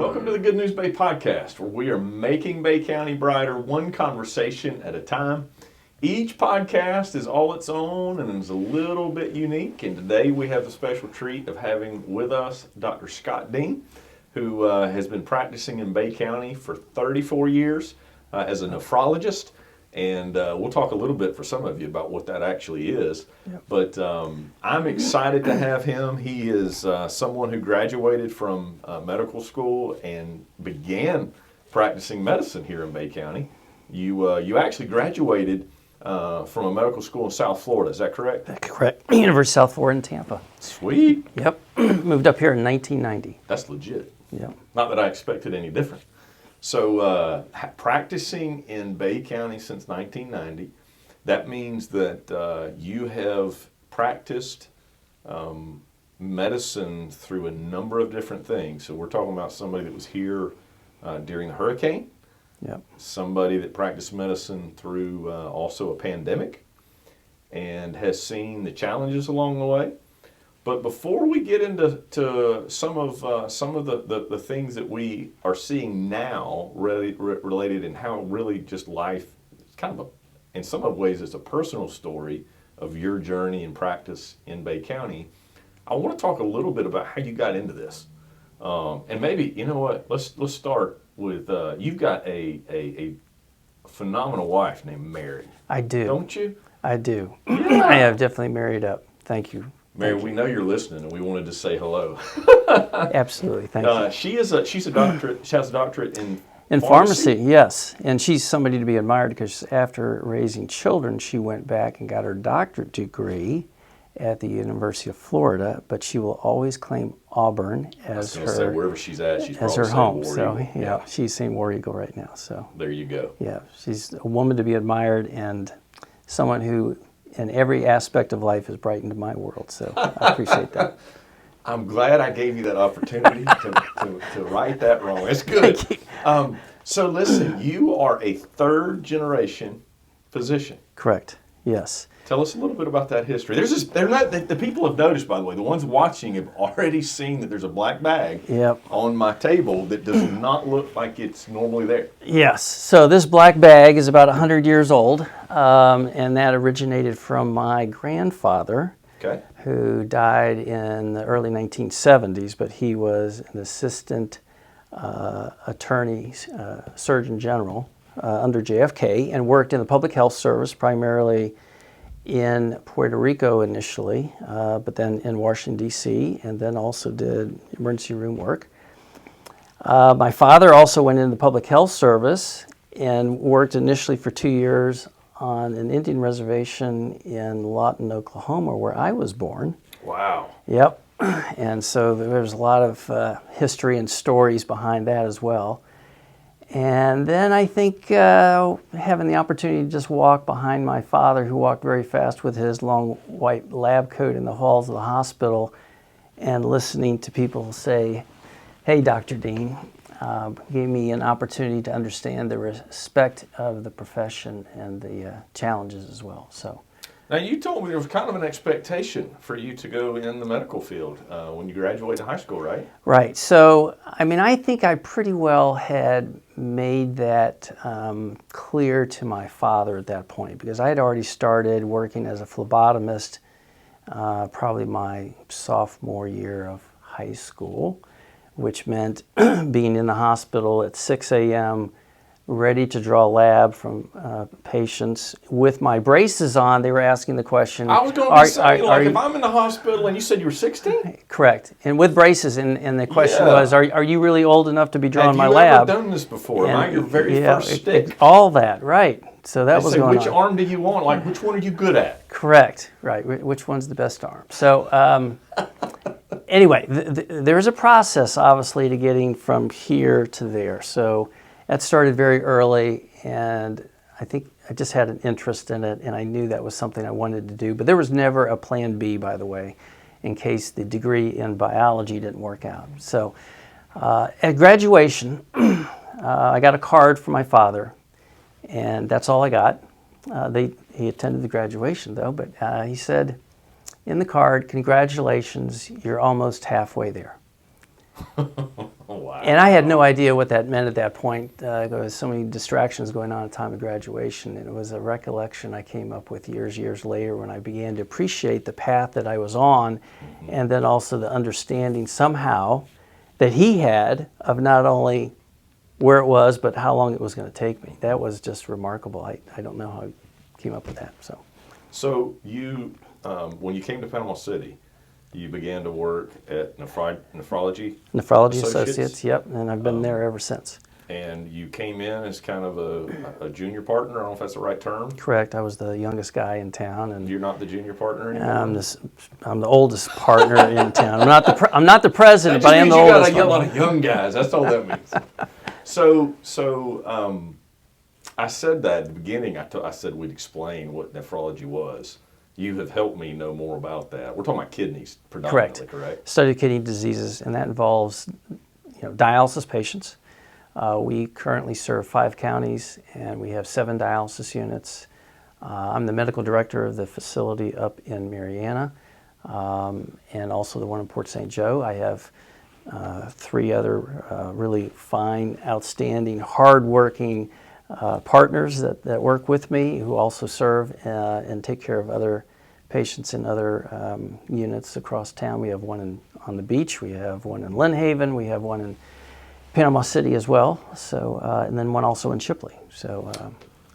Welcome to the Good News Bay podcast, where we are making Bay County brighter one conversation at a time. Each podcast is all its own and is a little bit unique, and today we have the special treat of having with us Dr. Scott Dean, who has been practicing in Bay County for 34 years as a nephrologist. And we'll talk a little bit for some of you about what that actually is. Yep. But I'm excited to have him. He is someone who graduated from medical school and began practicing medicine here in Bay County. You actually graduated from a medical school in South Florida. Is that correct? Correct. University of South Florida in Tampa. Sweet. Yep. Moved up here in 1990. That's legit. Yep. Not that I expected any different. So practicing in Bay County since 1990, that means that you have practiced medicine through a number of different things. So we're talking about somebody that was here during the hurricane, yep. Somebody that practiced medicine through also a pandemic and has seen the challenges along the way. But before we get into some of the things that we are seeing now related and how really just life, it's kind of in some of ways it's a personal story of your journey and practice in Bay County, I want to talk a little bit about how you got into this. And maybe, you know what, let's start with, you've got a phenomenal wife named Mary. I do. Don't you? I do. Yeah. I have definitely married up. Thank you. Mary, we know you're listening, and we wanted to say hello. Absolutely, thank you. She's a doctorate. She has a doctorate in pharmacy. Yes, and she's somebody to be admired because after raising children, she went back and got her doctorate degree at the University of Florida. But she will always claim Auburn as her say wherever she's at. She's as her home. War So Eagle. yeah, she's St. War Eagle right now. So there you go. Yeah, she's a woman to be admired and someone who, in every aspect of life, has brightened my world, so I appreciate that. I'm glad I gave you that opportunity to right that wrong. It's good. Thank you. So listen, you are a third-generation physician. Correct, yes. Tell us a little bit about that history. The people have noticed, by the way, the ones watching have already seen that there's a black bag on my table that does not look like it's normally there. Yes, so this black bag is about 100 years old, and that originated from my grandfather, who died in the early 1970s, but he was an assistant attorney, surgeon general under JFK, and worked in the public health service primarily in Puerto Rico initially, but then in Washington, D.C., and then also did emergency room work. My father also went into the public health service and worked initially for 2 years on an Indian reservation in Lawton, Oklahoma, where I was born. Wow. Yep. And so there's a lot of history and stories behind that as well. And then I think having the opportunity to just walk behind my father, who walked very fast with his long white lab coat in the halls of the hospital, and listening to people say, "Hey, Dr. Dean," gave me an opportunity to understand the respect of the profession and the challenges as well. So. Now, you told me there was kind of an expectation for you to go in the medical field when you graduated high school, right? Right. So, I mean, I think I pretty well had made that clear to my father at that point, because I had already started working as a phlebotomist probably my sophomore year of high school, which meant being in the hospital at 6 a.m., ready to draw lab from patients with my braces on. They were asking the question. I was going to say, if I'm in the hospital and you said you were 16? Correct. And with braces, and the question was, are you really old enough to be drawing my lab? Have you ever done this before? Am I your very first stick? All that, right. So that was going on. Which arm do you want? Like, which one are you good at? Correct. Right. Which one's the best arm? So anyway, there's a process, obviously, to getting from here to there. So that started very early, and I think I just had an interest in it, and I knew that was something I wanted to do. But there was never a plan B, by the way, in case the degree in biology didn't work out. So at graduation, I got a card from my father, and that's all I got. He attended the graduation, though, but he said in the card, "Congratulations, you're almost halfway there." Wow. Wow. And I had no idea what that meant at that point. There was so many distractions going on at the time of graduation, and it was a recollection I came up with years later when I began to appreciate the path that I was on, and then also the understanding somehow that he had of not only where it was, but how long it was going to take me. That was just remarkable. I don't know how I came up with that. So you, when you came to Panama City, you began to work at Nephrology Associates, yep, and I've been there ever since. And you came in as kind of a junior partner. I don't know if that's the right term. Correct. I was the youngest guy in town, and you're not the junior partner anymore. I'm the oldest partner in town. I'm not the president, but I am the oldest. You got a lot of young guys. That's all that means. So I said that at the beginning. I said we'd explain what nephrology was. You have helped me know more about that. We're talking about kidneys predominantly, correct? Study of kidney diseases, and that involves dialysis patients. We currently serve 5 counties, and we have 7 dialysis units. I'm the medical director of the facility up in Mariana, and also the one in Port St. Joe. I have 3 other really fine, outstanding, hard-working partners that work with me who also serve and take care of other patients in other units across town. We have one on the beach, we have one in Lynn Haven, we have one in Panama City as well, so and then one also in Shipley. So,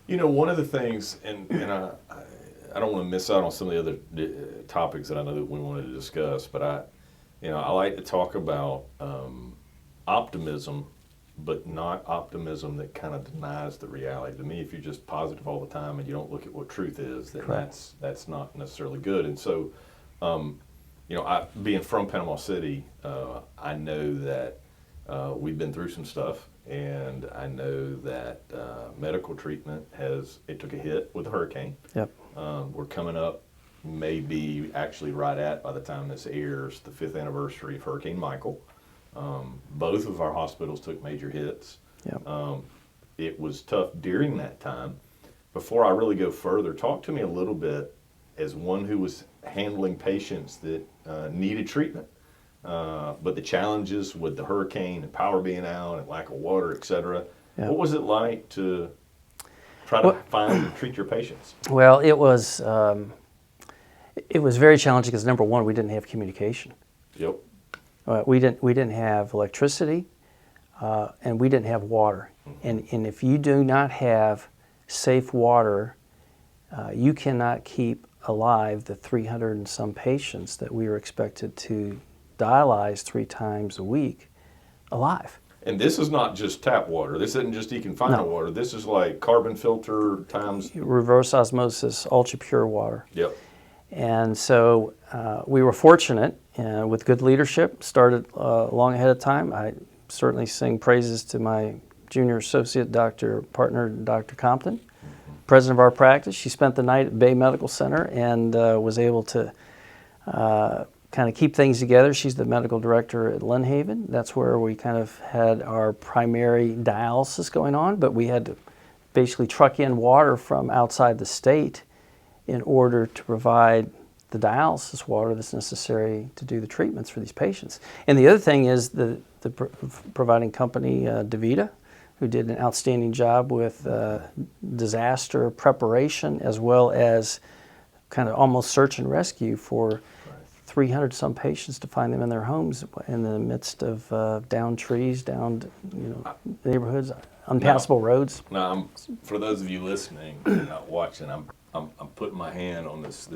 one of the things, and I don't want to miss out on some of the other topics that I know that we wanted to discuss, but I like to talk about optimism, but not optimism that kind of denies the reality. To me, if you're just positive all the time and you don't look at what truth is, then that's not necessarily good. And so, being from Panama City, I know that we've been through some stuff, and I know that medical treatment it took a hit with the hurricane. Yep. We're coming up, maybe actually right at, by the time this airs, the 5th anniversary of Hurricane Michael. Both of our hospitals took major hits. Yep. It was tough during that time. Before I really go further, talk to me a little bit as one who was handling patients that needed treatment. But the challenges with the hurricane and power being out and lack of water, et cetera. Yep. What was it like to try to find and treat your patients? Well, it was very challenging because, number one, we didn't have communication. Yep. We didn't have electricity, and we didn't have water. Mm-hmm. And if you do not have safe water, you cannot keep alive the 300 and some patients that we were expected to dialyze 3 times a week alive. And this is not just tap water. This isn't just deconfinement water. This is like carbon filter times... reverse osmosis, ultra pure water. Yep. And so we were fortunate with good leadership, started long ahead of time. I certainly sing praises to my junior associate partner, Dr. Compton, president of our practice. She spent the night at Bay Medical Center and was able to kind of keep things together. She's the medical director at Lynn Haven. That's where we kind of had our primary dialysis going on, but we had to basically truck in water from outside the state in order to provide the dialysis water that's necessary to do the treatments for these patients. And the other thing is the providing company, DaVita, who did an outstanding job with disaster preparation as well as kind of almost search and rescue for 300 some patients to find them in their homes in the midst of downed trees, downed neighborhoods, unpassable roads. Now, for those of you listening and not watching, I'm putting my hand on this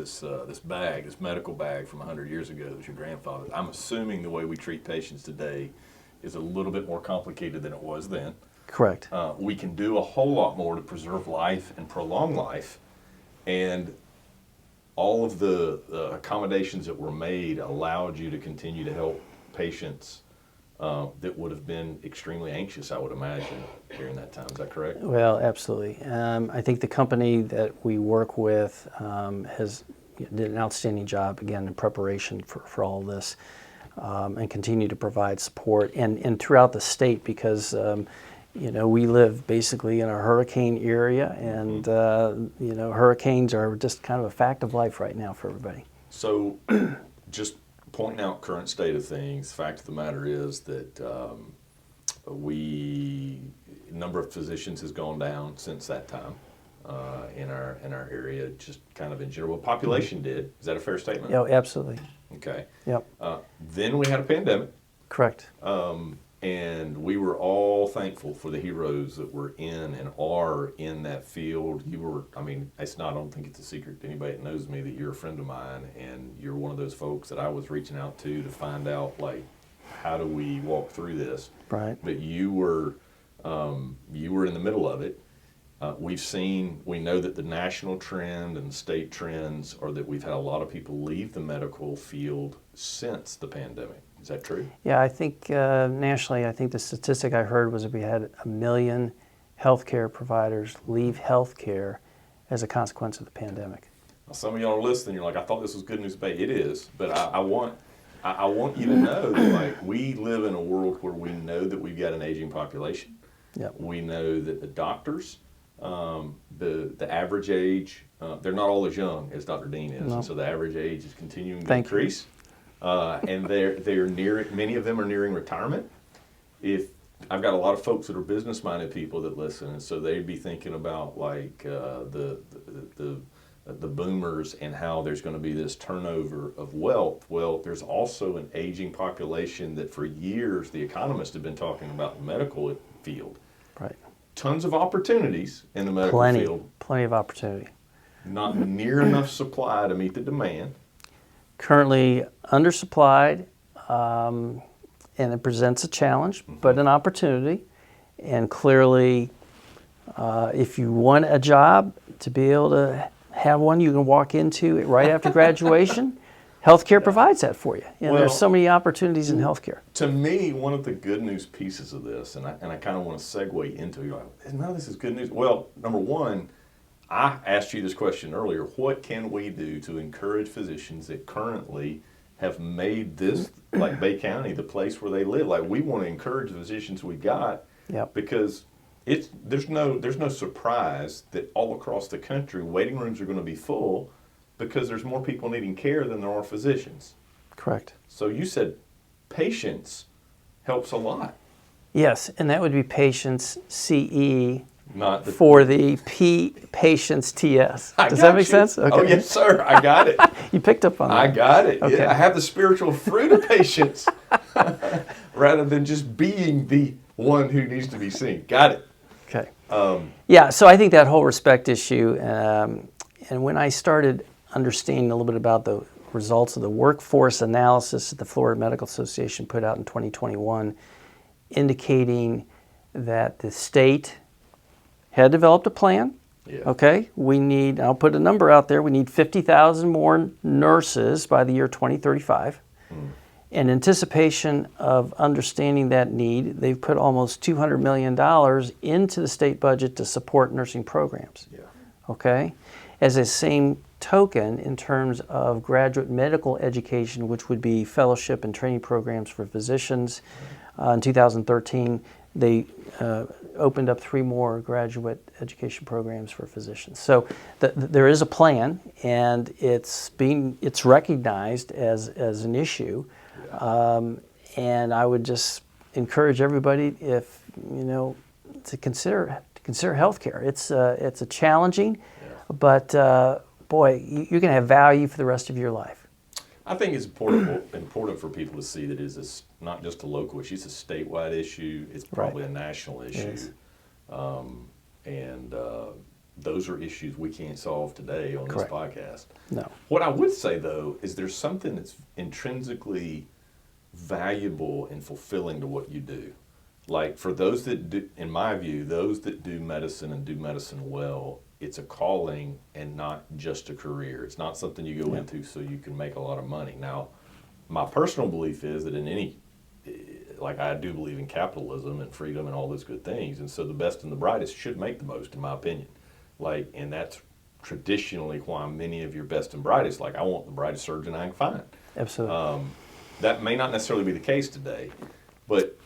bag, this medical bag from 100 years ago that was your grandfather. I'm assuming the way we treat patients today is a little bit more complicated than it was then. Correct. We can do a whole lot more to preserve life and prolong life, and all of the accommodations that were made allowed you to continue to help patients that would have been extremely anxious, I would imagine, during that time. Is that correct? Well, absolutely. I think the company that we work with did an outstanding job, again, in preparation for all this, and continue to provide support and throughout the state because we live basically in a hurricane area, and hurricanes are just kind of a fact of life right now for everybody. So, just pointing out current state of things, the fact of the matter is that Number of physicians has gone down since that time in our area, just kind of in general. Population did. Is that a fair statement? Yeah, absolutely. Okay. Yep. Then we had a pandemic. Correct. And we were all thankful for the heroes that were in and are in that field. I don't think it's a secret to anybody that knows me that you're a friend of mine, and you're one of those folks that I was reaching out to find out, like, how do we walk through this? Right. But you were in the middle of it. We know that the national trend and the state trends are that we've had a lot of people leave the medical field since the pandemic. Is that true? Yeah, I think nationally, I think the statistic I heard was that we had 1 million healthcare providers leave healthcare as a consequence of the pandemic. Now, some of y'all are listening. You're like, I thought this was good news, but it is. But I want you to know that, like, we live in a world where we know that we've got an aging population. Yep. We know that the doctors, the average age, they're not all as young as Dr. Dean is, No. and so the average age is continuing to increase. And they're nearing. Many of them are nearing retirement. If I've got a lot of folks that are business-minded people that listen, and so they'd be thinking about, like, the boomers and how there's going to be this turnover of wealth. Well, there's also an aging population that for years the economists have been talking about the medical field. Right. Tons of opportunities in the medical field. Plenty of opportunity. Not near enough supply to meet the demand. Currently undersupplied, and it presents a challenge, but an opportunity. And clearly, if you want a job, to be able to have one you can walk into right after graduation, healthcare provides that for you. And there's so many opportunities in healthcare. To me, one of the good news pieces of this, and I kind of want to segue into it, you're like, none of this is good news. Well, number one, I asked you this question earlier. What can we do to encourage physicians that currently have made this, like Bay County, the place where they live? Like, we want to encourage the physicians we got, because there's no surprise that all across the country waiting rooms are going to be full because there's more people needing care than there are physicians. Correct. So you said patience helps a lot. Yes, and that would be patients CE. Not the for the patients TS. Does that make sense? Okay. Oh, yes, sir. I got it. You picked up on that. I got it. Okay. Yeah, I have the spiritual fruit of patience rather than just being the one who needs to be seen. Got it. Okay. Yeah, so I think that whole respect issue, and when I started understanding a little bit about the results of the workforce analysis that the Florida Medical Association put out in 2021, indicating that the state had developed a plan. Yeah. Okay, I'll put a number out there, we need 50,000 more nurses by the year 2035. In anticipation of understanding that need, they've put almost $200 million into the state budget to support nursing programs. Yeah. Okay? As a same token, in terms of graduate medical education, which would be fellowship and training programs for physicians, in 2013, they opened up 3 more graduate education programs for physicians. So there is a plan, and it's recognized as an issue. And I would just encourage everybody, if to consider healthcare. It's a challenging, but boy, you're going to have value for the rest of your life. I think it's important for people to see that it's not just a local issue; it's a statewide issue. It's probably a national issue, and those are issues we can't solve today on this podcast. No. What I would say, though, is there's something that's intrinsically valuable and fulfilling to what you do. Like, for those that do, in my view, those that do medicine and do medicine well, it's a calling and not just a career. It's not something you go into so you can make a lot of money. Now, my personal belief is that I do believe in capitalism and freedom and all those good things, and so the best and the brightest should make the most, in my opinion. And that's traditionally why many of your best and brightest, I want the brightest surgeon I can find. Absolutely. That may not necessarily be the case today, but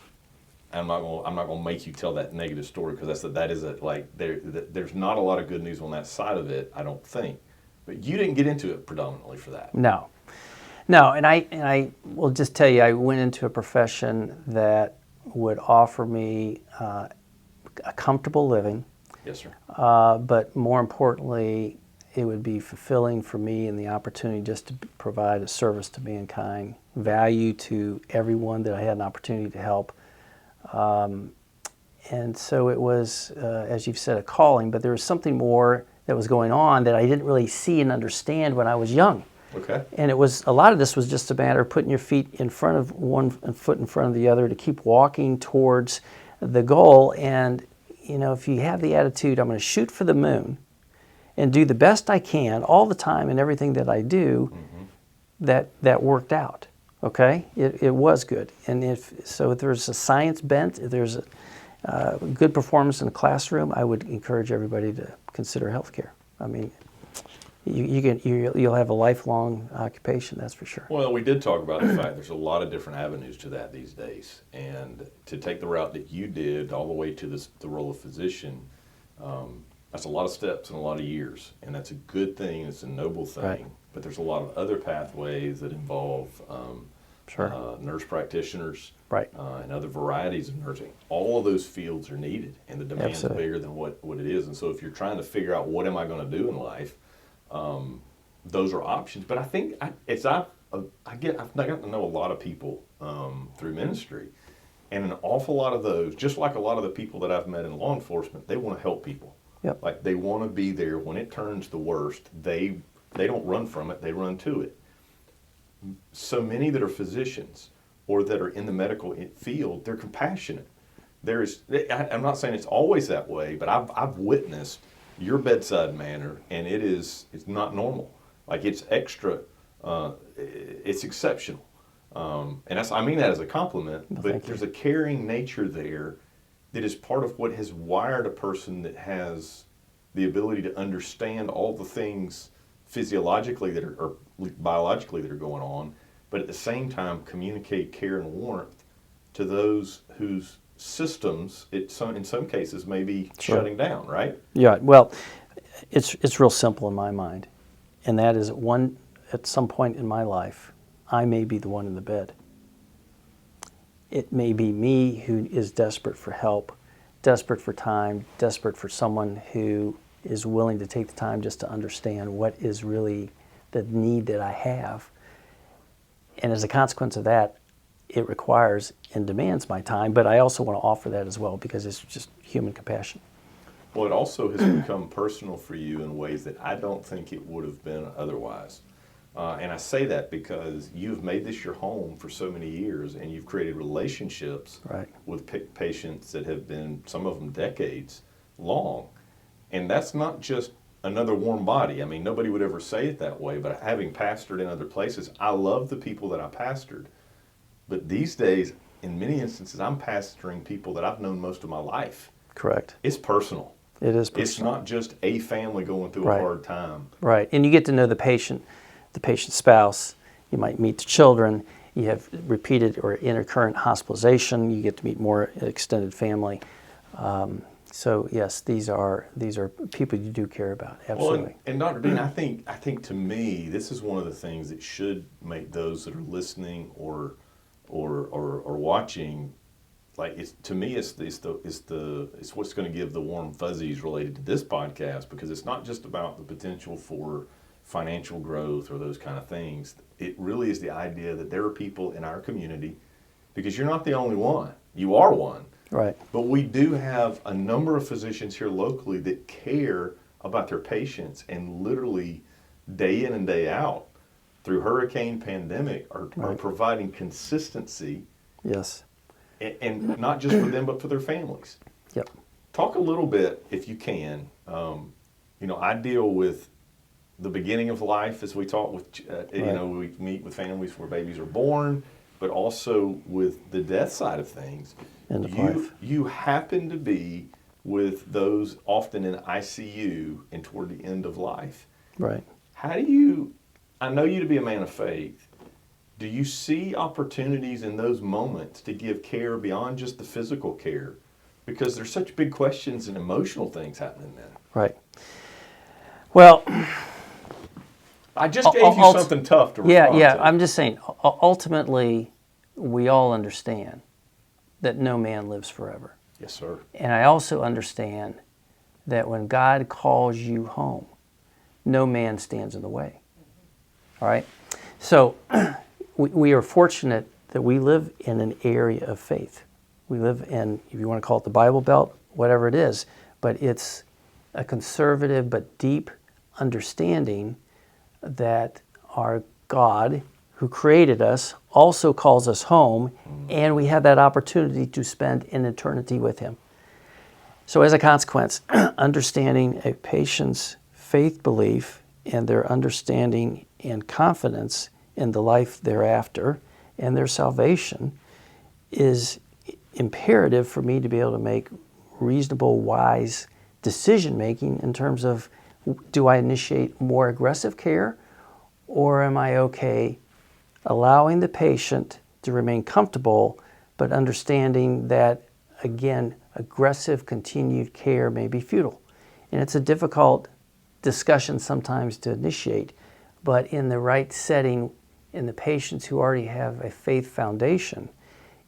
I'm not going to make you tell that negative story, because there's not a lot of good news on that side of it, I don't think. But you didn't get into it predominantly for that. No, and I will just tell you, I went into a profession that would offer me a comfortable living. Yes, sir. But more importantly, it would be fulfilling for me and the opportunity just to provide a service to mankind, value to everyone that I had an opportunity to help. And so it was, as you've said, a calling, but there was something more that was going on that I didn't really see and understand when I was young. Okay. And it was, a lot of this was just a matter of putting your feet in front of one foot in front of the other to keep walking towards the goal. And, you know, if you have the attitude, I'm going to shoot for the moon and do the best I can all the time in everything that I do, that worked out. Okay? It was good. And if there's a science bent, if there's a good performance in the classroom, I would encourage everybody to consider healthcare. I mean, you'll have a lifelong occupation, that's for sure. Well, we did talk about the fact there's a lot of different avenues to that these days, and to take the route that you did all the way to the role of physician, that's a lot of steps and a lot of years, and that's a good thing. It's a noble thing. Right. But there's a lot of other pathways that involve nurse practitioners, right, and other varieties of nursing. All of those fields are needed, and the demand's bigger than what it is. And so if you're trying to figure out what am I going to do in life, those are options. But I think I've gotten to know a lot of people through ministry, and an awful lot of those, just like a lot of the people that I've met in law enforcement, they want to help people. Yep. Like they want to be there when it turns the worst. They don't run from it; they run to it. So many that are physicians or that are in the medical field, they're compassionate. I'm not saying it's always that way, but I've witnessed your bedside manner, and it's not normal. Like it's extra, it's exceptional. And I mean that as a compliment, but there's a caring nature there that is part of what has wired a person that has the ability to understand all the things physiologically or biologically that are going on, but at the same time communicate care and warmth to those whose systems, in some cases, may be shutting down, right? Yeah, well, it's real simple in my mind, and that is at some point in my life, I may be the one in the bed. It may be me who is desperate for help, desperate for time, desperate for someone who is willing to take the time just to understand what is really the need that I have. And as a consequence of that, it requires and demands my time, but I also want to offer that as well because it's just human compassion. Well, it also has become personal for you in ways that I don't think it would have been otherwise. And I say that because you've made this your home for so many years, and you've created relationships with patients that have been, some of them decades long. And that's not just another warm body. I mean, nobody would ever say it that way, but having pastored in other places, I love the people that I pastored. But these days, in many instances, I'm pastoring people that I've known most of my life. Correct. It's personal. It is personal. It's not just a family going through a hard time. Right. And you get to know the patient's spouse. You might meet the children. You have repeated or intercurrent hospitalization. You get to meet more extended family. So yes, these are people you do care about. Absolutely. Well, and Dr. Dean, I think to me, this is one of the things that should make those that are listening or watching, like it's what's going to give the warm fuzzies related to this podcast, because it's not just about the potential for financial growth or those kind of things. It really is the idea that there are people in our community, because you're not the only one. You are one. Right. But we do have a number of physicians here locally that care about their patients, and literally day in and day out through hurricane, pandemic are providing consistency. Yes. And not just for them, but for their families. Yep. Talk a little bit, if you can. I deal with the beginning of life as we talk with, we meet with families where babies are born, but also with the death side of things. End of life. You happen to be with those often in ICU and toward the end of life. Right. I know you to be a man of faith. Do you see opportunities in those moments to give care beyond just the physical care? Because there's such big questions and emotional things happening then. Right. Well, I just gave you something tough to respond to. I'm just saying, ultimately, we all understand that no man lives forever. Yes, sir. And I also understand that when God calls you home, no man stands in the way. All right? So we are fortunate that we live in an area of faith. We live in, if you want to call it the Bible Belt, whatever it is, but it's a conservative but deep understanding that our God, who created us, also calls us home, and we have that opportunity to spend an eternity with Him. So as a consequence, understanding a patient's faith belief and their understanding and confidence in the life thereafter and their salvation is imperative for me to be able to make reasonable, wise decision making in terms of, do I initiate more aggressive care, or am I okay allowing the patient to remain comfortable, but understanding that, again, aggressive continued care may be futile. And it's a difficult discussion sometimes to initiate, but in the right setting, in the patients who already have a faith foundation,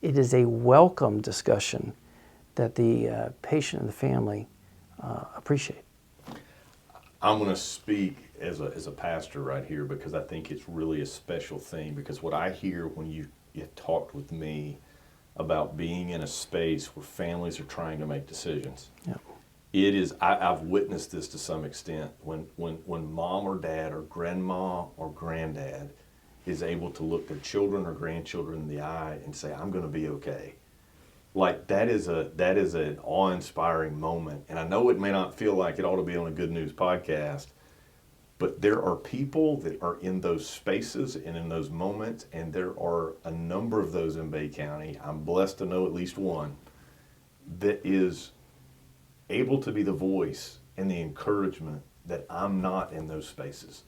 it is a welcome discussion that the patient and the family appreciate. I'm going to speak as a pastor right here, because I think it's really a special thing, because what I hear when you talked with me about being in a space where families are trying to make decisions. Yep. It is, I've witnessed this to some extent, when mom or dad or grandma or granddad is able to look their children or grandchildren in the eye and say, I'm going to be okay. Like, that is an awe-inspiring moment. And I know it may not feel like it ought to be on a Good News podcast, but there are people that are in those spaces and in those moments, and there are a number of those in Bay County. I'm blessed to know at least one that is able to be the voice and the encouragement that I'm not in those spaces.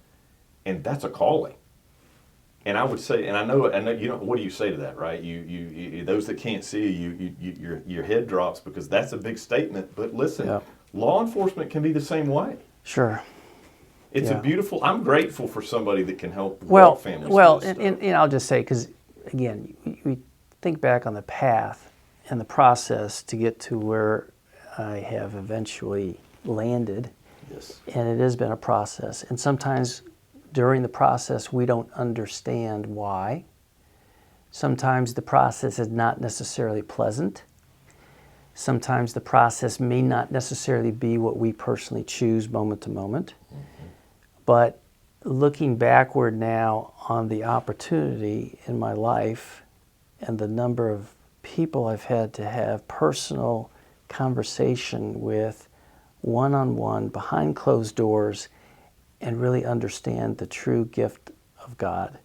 And that's a calling. And I would say, and I know, you know, what do you say to that, right? You those that can't see your head drops, because that's a big statement. But listen, Yeah. Law enforcement can be the same way. Sure. It's Yeah. a beautiful. I'm grateful for somebody that can help Well, walk families. well, through this and I'll just say, because again, we think back on the path and the process to get to where I have eventually landed, Yes. and it has been a process. And sometimes during the process, we don't understand why. Sometimes the process is not necessarily pleasant. Sometimes the process may not necessarily be what we personally choose moment to moment. Mm-hmm. But looking backward now on the opportunity in my life and the number of people I've had to have personal conversation with, one-on-one, behind closed doors, and really understand the true gift of God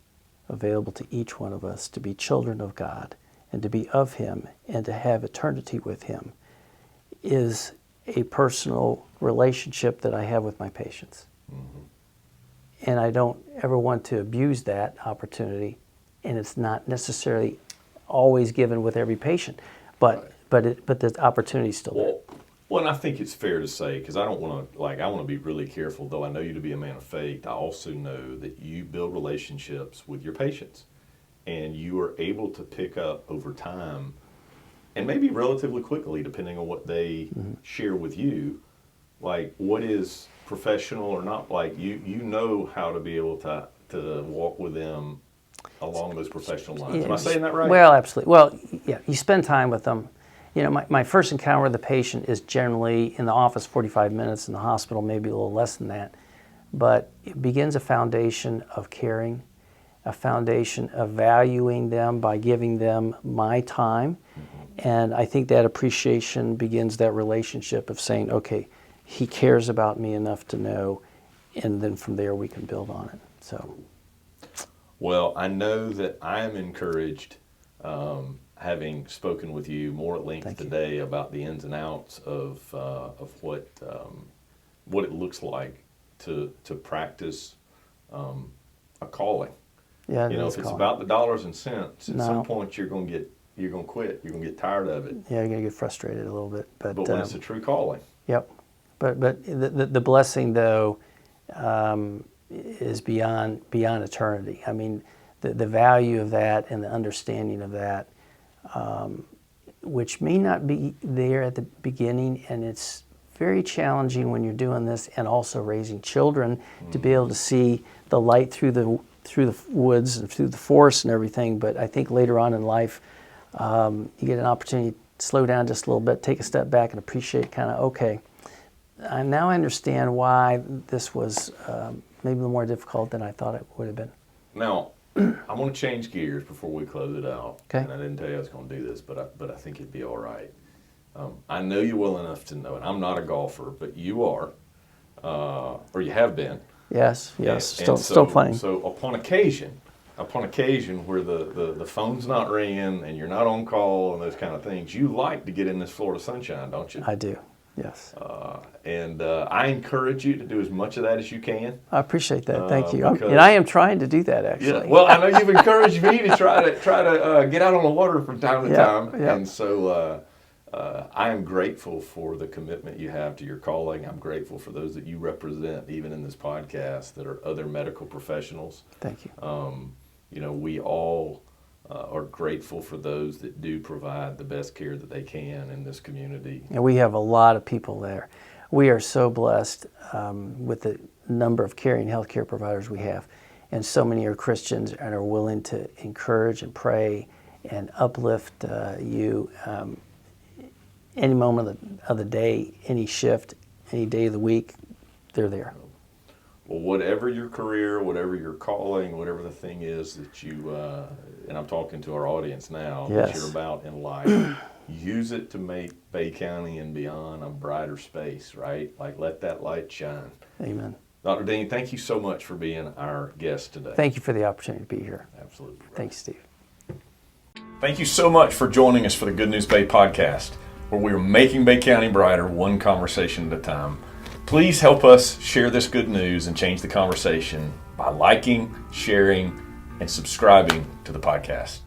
available to each one of us, to be children of God and to be of Him and to have eternity with Him, is a personal relationship that I have with my patients. Mm-hmm. And I don't ever want to abuse that opportunity, and it's not necessarily always given with every patient, but the opportunity is still there. Well, and I think it's fair to say, because I don't want to, I want to be really careful, though I know you to be a man of faith, I also know that you build relationships with your patients, and you are able to pick up over time, and maybe relatively quickly, depending on what they share with you, like what is professional or not. Like, you know how to be able to walk with them along those professional lines. Yeah, Am I saying that right? Well, absolutely. Well, yeah, you spend time with them. You know, my first encounter with the patient is generally in the office 45 minutes, in the hospital maybe a little less than that. But it begins a foundation of caring, a foundation of valuing them by giving them my time. Mm-hmm. And I think that appreciation begins that relationship of saying, okay, he cares about me enough to know, and then from there we can build on it. So, well, I know that I am encouraged, having spoken with you more at length today about the ins and outs of what it looks like to practice a calling. Yeah, you know, if it's about the dollars and cents, at some point you're going to quit. You're going to get tired of it. Yeah, you're going to get frustrated a little bit. But when it's a true calling. Yep. But the blessing, though, is beyond eternity. I mean, the value of that and the understanding of that which may not be there at the beginning, and it's very challenging when you're doing this and also raising children to be able to see the light through the woods and through the forest and everything. But I think later on in life, you get an opportunity to slow down just a little bit, take a step back, and appreciate kind of, okay, now I understand why this was maybe a little more difficult than I thought it would have been. Now, I'm going to change gears before we close it out. Okay. And I didn't tell you I was going to do this, but I think it'd be all right. I know you well enough to know, and I'm not a golfer, but you are, or you have been. Yes, still playing. So upon occasion where the phone's not ringing and you're not on call and those kind of things, you like to get in this Florida sunshine, don't you? I do, yes. And I encourage you to do as much of that as you can. I appreciate that. Thank you. And I am trying to do that, actually. Yeah, well, I know you've encouraged me to try to get out on the water from time to time, and so I am grateful for the commitment you have to your calling. I'm grateful for those that you represent, even in this podcast, that are other medical professionals. Thank you. We all are grateful for those that do provide the best care that they can in this community. And we have a lot of people there. We are so blessed with the number of caring healthcare providers we have. And so many are Christians and are willing to encourage and pray and uplift you any moment of the day, any shift, any day of the week, they're there. Well, whatever your career, whatever your calling, whatever the thing is that you, and I'm talking to our audience now, yes, that you're about in life, use it to make Bay County and beyond a brighter space, right? Like, let that light shine. Amen. Dr. Dean, thank you so much for being our guest today. Thank you for the opportunity to be here. Absolutely. Right. Thanks, Steve. Thank you so much for joining us for the Good News Bay podcast, where we are making Bay County brighter one conversation at a time. Please help us share this good news and change the conversation by liking, sharing, and subscribing to the podcast.